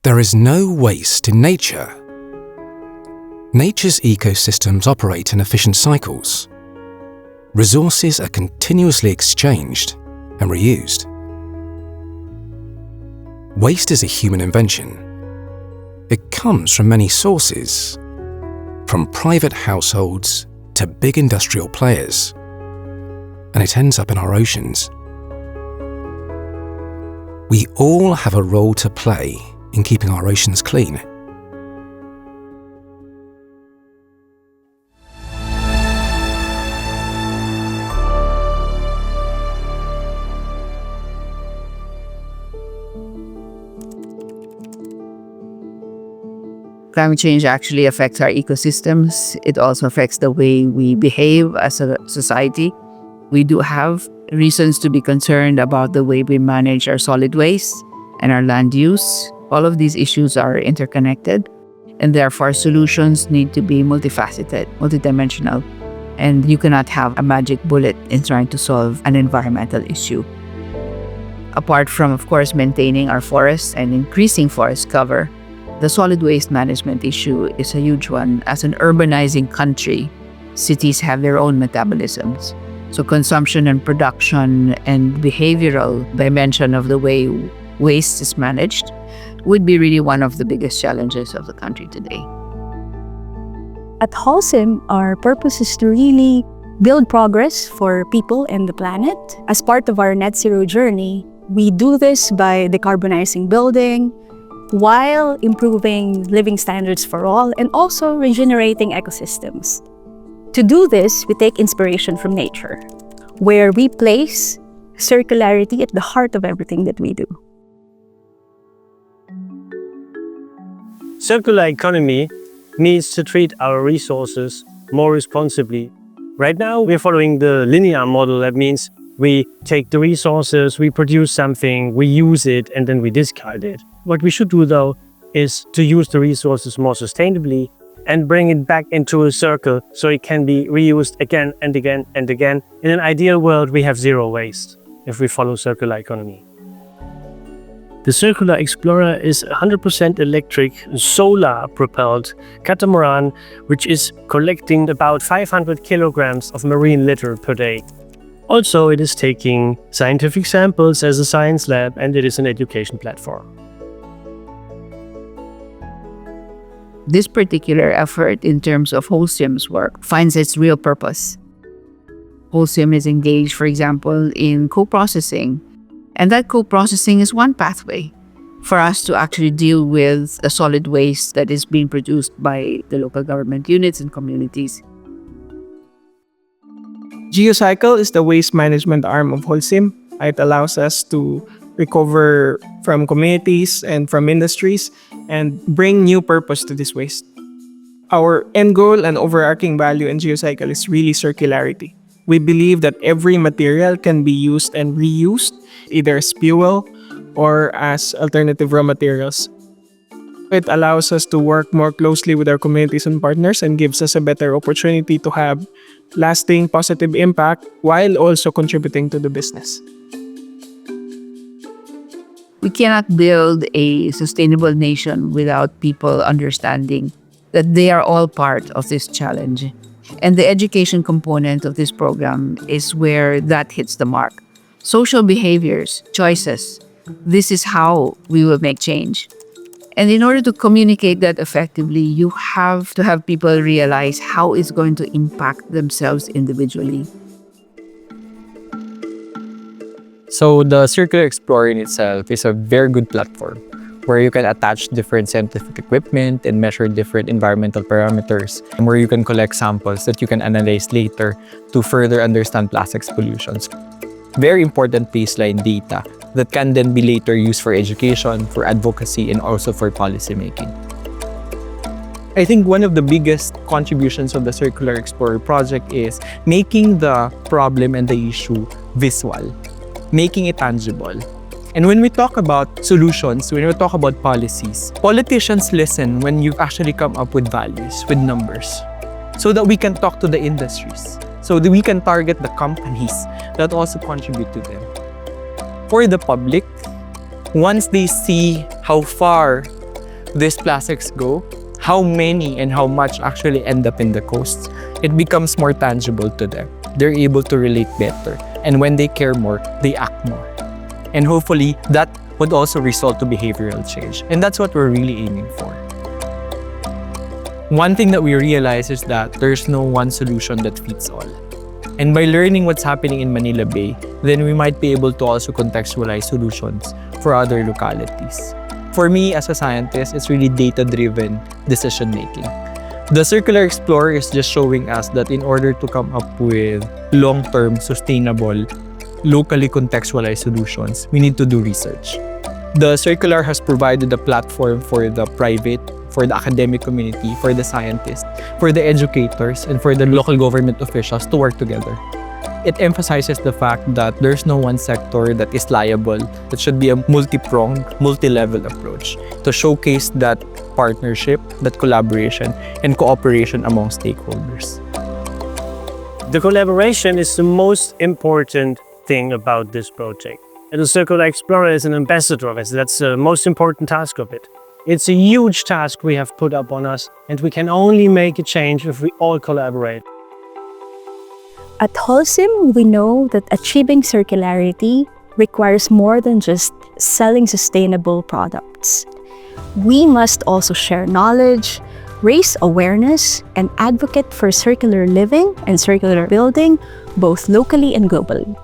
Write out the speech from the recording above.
There is no waste in nature. Nature's ecosystems operate in efficient cycles. Resources are continuously exchanged and reused. Waste is a human invention. It comes from many sources, from private households to big industrial players, and it ends up in our oceans. We all have a role to play in keeping our oceans clean. Climate change actually affects our ecosystems. It also affects the way we behave as a society. We do have reasons to be concerned about the way we manage our solid waste and our land use. All of these issues are interconnected, and therefore solutions need to be multifaceted, multidimensional, and you cannot have a magic bullet in trying to solve an environmental issue. Apart from, of course, maintaining our forests and increasing forest cover, the solid waste management issue is a huge one. As an urbanizing country, cities have their own metabolisms. So consumption and production and behavioral dimension of the way waste is managed would be really one of the biggest challenges of the country today. At Holcim, our purpose is to really build progress for people and the planet. As part of our net zero journey, we do this by decarbonizing building, while improving living standards for all and also regenerating ecosystems. To do this, we take inspiration from nature, where we place circularity at the heart of everything that we do. Circular economy needs to treat our resources more responsibly. Right now, we're following the linear model. That means we take the resources, we produce something, we use it, and then we discard it. What we should do, though, is to use the resources more sustainably and bring it back into a circle so it can be reused again and again and again. In an ideal world, we have zero waste if we follow circular economy. The Circular Explorer is 100% electric, solar-propelled catamaran, which is collecting about 500 kilograms of marine litter per day. Also, it is taking scientific samples as a science lab, and it is an education platform. This particular effort in terms of Holcim's work finds its real purpose. Holcim is engaged, for example, in co-processing, and that co-processing is one pathway for us to actually deal with the solid waste that is being produced by the local government units and communities. ECOCycle is the waste management arm of Holcim. It allows us to recover from communities and from industries and bring new purpose to this waste. Our end goal and overarching value in ECOCycle is really circularity. We believe that every material can be used and reused, either as fuel or as alternative raw materials. It allows us to work more closely with our communities and partners and gives us a better opportunity to have lasting positive impact while also contributing to the business. We cannot build a sustainable nation without people understanding that they are all part of this challenge. And the education component of this program is where that hits the mark. Social behaviors, choices, this is how we will make change. And in order to communicate that effectively, you have to have people realize how it's going to impact themselves individually. So the Circular Explorer in itself is a very good platform where you can attach different scientific equipment and measure different environmental parameters, and where you can collect samples that you can analyze later to further understand plastics pollutions. Very important baseline data that can then be later used for education, for advocacy, and also for policymaking. I think one of the biggest contributions of the Circular Explorer project is making the problem and the issue visual, making it tangible. And when we talk about solutions, when we talk about policies, politicians listen when you actually come up with values, with numbers, so that we can talk to the industries, so that we can target the companies that also contribute to them. For the public, once they see how far these plastics go, how many and how much actually end up in the coasts, it becomes more tangible to them. They're able to relate better. And when they care more, they act more. And hopefully, that would also result to behavioral change. And that's what we're really aiming for. One thing that we realize is that there's no one solution that fits all. And by learning what's happening in Manila Bay, then we might be able to also contextualize solutions for other localities. For me, as a scientist, it's really data-driven decision-making. The Circular Explorer is just showing us that in order to come up with long-term, sustainable, locally contextualized solutions, we need to do research. The Circular has provided a platform for the private, for the academic community, for the scientists, for the educators, and for the local government officials to work together. It emphasizes the fact that there's no one sector that is liable. That should be a multi-pronged, multi-level approach to showcase that partnership, that collaboration, and cooperation among stakeholders. The collaboration is the most important thing about this project. And the Circular Explorer is an ambassador of it. That's the most important task of it. It's a huge task we have put up on us, and we can only make a change if we all collaborate. At Holcim, we know that achieving circularity requires more than just selling sustainable products. We must also share knowledge, raise awareness, and advocate for circular living and circular building, both locally and globally.